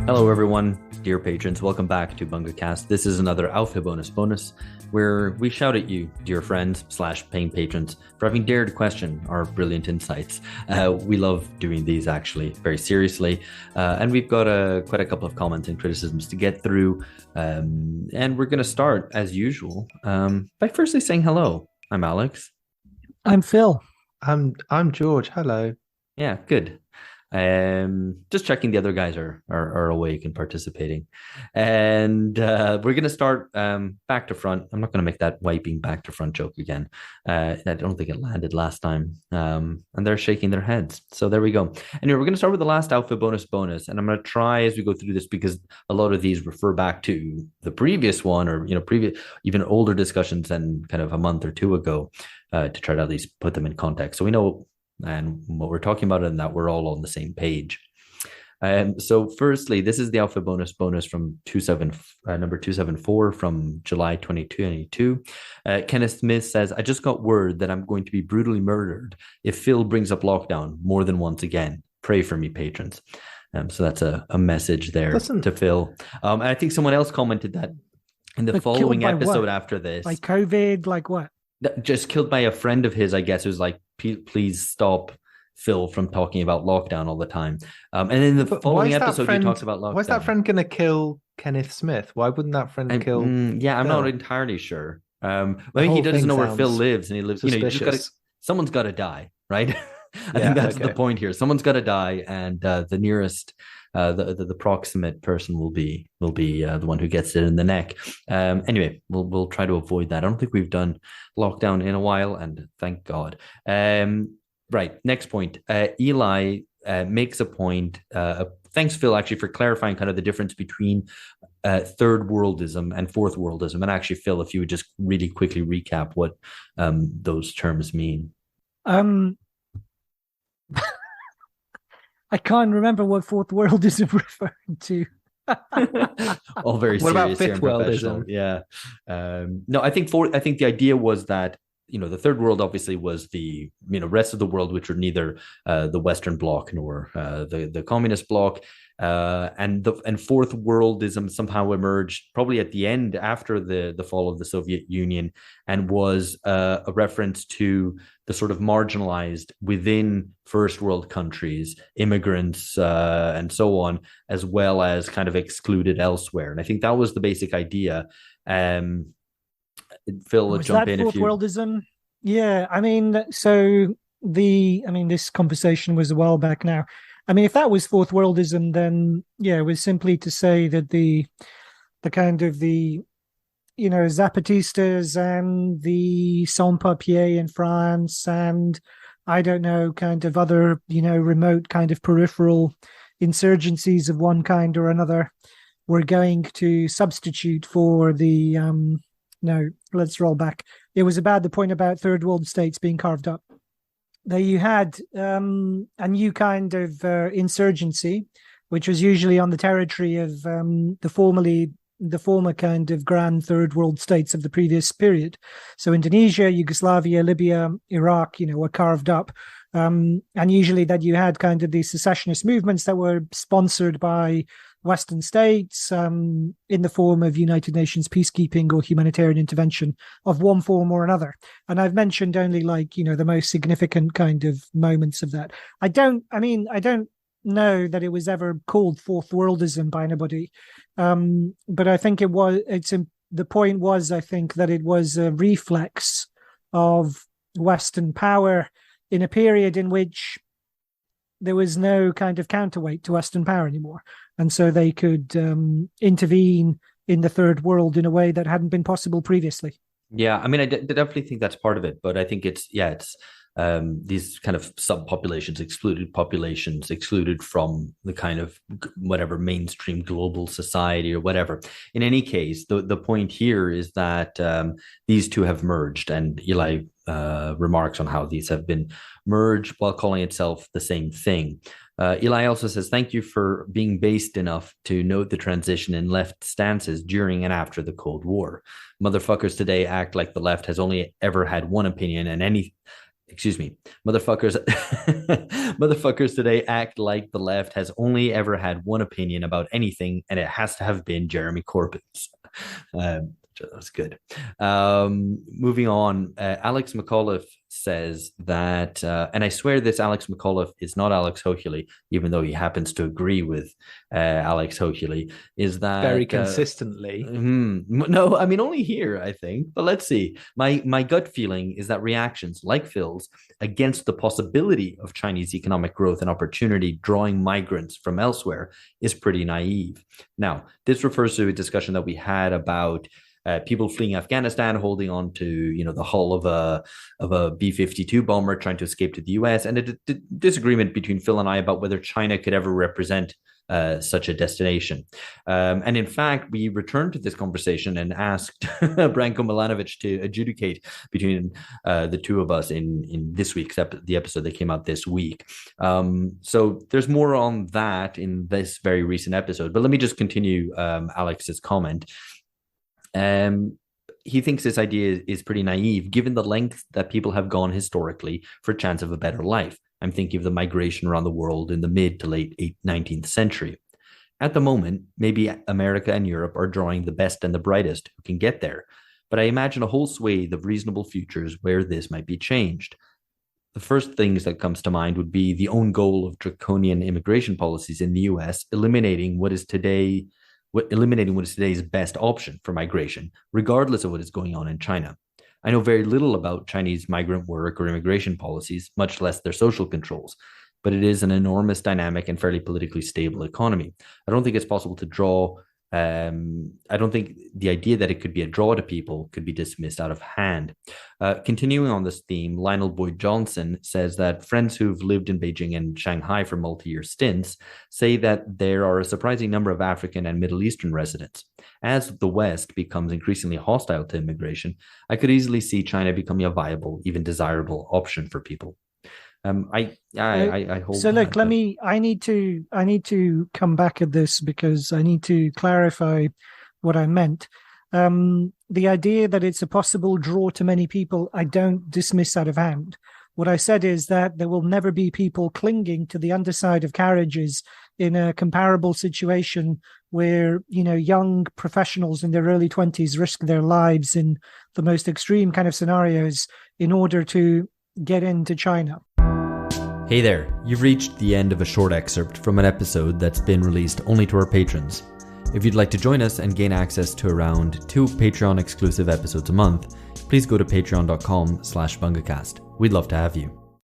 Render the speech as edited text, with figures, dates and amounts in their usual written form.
Hello, everyone, dear patrons. Welcome back to BungaCast. This is another Aufhebonus bonus where we shout at you, dear friends / paying patrons, for having dared question our brilliant insights. We love doing these actually very seriously, and we've got quite a couple of comments and criticisms to get through. And we're going to start as usual by firstly saying hello. I'm Alex. I'm Phil. I'm George. Hello. Yeah, good. Just checking the other guys are awake and participating. And we're going to start back to front. I'm not going to make that wiping back to front joke again. I don't think it landed last time. And they're shaking their heads. So there we go. Anyway, we're going to start with the last Aufhebonus bonus. And I'm going to try as we go through this because a lot of these refer back to the previous one or, previous, even older discussions than kind of a month or two ago to try to at least put them in context. So we know and what we're talking about and that we're all on the same page. So firstly, this is the Aufhebonus bonus from number 274 from July 2022. Kenneth Smith says, I just got word that I'm going to be brutally murdered if Phil brings up lockdown more than once again. Pray for me, patrons. So that's a message there to Phil. And I think someone else commented that in the following episode after this. Like COVID, like what? Just killed by a friend of his, I guess, who's like, please stop Phil from talking about lockdown all the time. And in the following episode, he talks about lockdown. Why is that friend going to kill Kenneth Smith? Why wouldn't that friend kill? Yeah, I'm not entirely sure. Maybe he doesn't know where Phil lives, and he lives. Someone's got to die, right? I think that's the point here. Someone's got to die, and the nearest. The proximate person will be the one who gets it in the neck. Anyway, we'll try to avoid that. I don't think we've done lockdown in a while, and thank God. Right, next point. Eli makes a point. Thanks, Phil, actually, for clarifying kind of the difference between third worldism and fourth worldism. And actually, Phil, if you would just really quickly recap what those terms mean. I can't remember what fourth worldism referring to. All very serious. What about fifth worldism? Yeah. No, I think the idea was that the third world obviously was the rest of the world, which were neither the Western Bloc nor the Communist Bloc, and fourth worldism somehow emerged probably at the end after the fall of the Soviet Union, and was a reference to the sort of marginalized within first world countries, immigrants and so on, as well as kind of excluded elsewhere. And I think that was the basic idea. Phil, jump in if you. Worldism? Yeah, this conversation was a while back now. I mean, if that was fourth worldism, then yeah, it was simply to say that the kind of the Zapatistas and the sans-papiers in France and I don't know, kind of other, remote kind of peripheral insurgencies of one kind or another were going to substitute for the, no, let's roll back. It was about the point about third world states being carved up. There you had a new kind of insurgency, which was usually on the territory of the former kind of grand third world states of the previous period. So Indonesia, Yugoslavia, Libya, Iraq, were carved up. And usually that you had kind of these secessionist movements that were sponsored by Western states in the form of United Nations peacekeeping or humanitarian intervention of one form or another. And I've mentioned only the most significant kind of moments of that. I don't know that it was ever called fourth worldism by anybody. But I think the point was, I think, that it was a reflex of Western power in a period in which there was no kind of counterweight to Western power anymore. And so they could intervene in the third world in a way that hadn't been possible previously. Yeah, I mean, I definitely think that's part of it. But I think it's these kind of subpopulations, excluded populations, excluded from the kind of whatever mainstream global society or whatever. In any case, the point here is that these two have merged, and Eli remarks on how these have been merged while calling itself the same thing. Eli also says, thank you for being based enough to note the transition in left stances during and after the Cold War. Motherfuckers today act like the left has only ever had one opinion, and excuse me, motherfuckers, motherfuckers today act like the left has only ever had one opinion about anything, and it has to have been Jeremy Corbyn's. That's good. Moving on, Alex McAuliffe says that, and I swear this Alex McAuliffe is not Alex Hochuli, even though he happens to agree with Alex Hochuli, is that very consistently. No, I mean only here, I think. But let's see. My gut feeling is that reactions like Phil's against the possibility of Chinese economic growth and opportunity drawing migrants from elsewhere is pretty naive. Now, this refers to a discussion that we had about people fleeing Afghanistan, holding on to the hull of a B-52 bomber, trying to escape to the US, and a disagreement between Phil and I about whether China could ever represent such a destination. And in fact, we returned to this conversation and asked Branko Milanovic to adjudicate between the two of us in this week's the episode that came out this week. So there's more on that in this very recent episode. But let me just continue Alex's comment. He thinks this idea is pretty naive, given the length that people have gone historically for a chance of a better life. I'm thinking of the migration around the world in the mid to late 19th century. At the moment, maybe America and Europe are drawing the best and the brightest who can get there, but I imagine a whole swathe of reasonable futures where this might be changed. The first things that comes to mind would be the own goal of draconian immigration policies in the US, eliminating what is today's best option for migration, regardless of what is going on in China. I know very little about Chinese migrant work or immigration policies, much less their social controls, but it is an enormous, dynamic, and fairly politically stable economy. I don't think it's possible to draw. I don't think the idea that it could be a draw to people could be dismissed out of hand. Continuing on this theme, Lionel Boyd Johnson says that friends who've lived in Beijing and Shanghai for multi-year stints say that there are a surprising number of African and Middle Eastern residents. As the West becomes increasingly hostile to immigration, I could easily see China becoming a viable, even desirable option for people. I hold. So look, I need to come back at this because I need to clarify what I meant. The idea that it's a possible draw to many people, I don't dismiss out of hand. What I said is that there will never be people clinging to the underside of carriages in a comparable situation where, young professionals in their early 20s risk their lives in the most extreme kind of scenarios in order to get into China. Hey there, you've reached the end of a short excerpt from an episode that's been released only to our patrons. If you'd like to join us and gain access to around 2 Patreon exclusive episodes a month, please go to patreon.com/bungacast. We'd love to have you.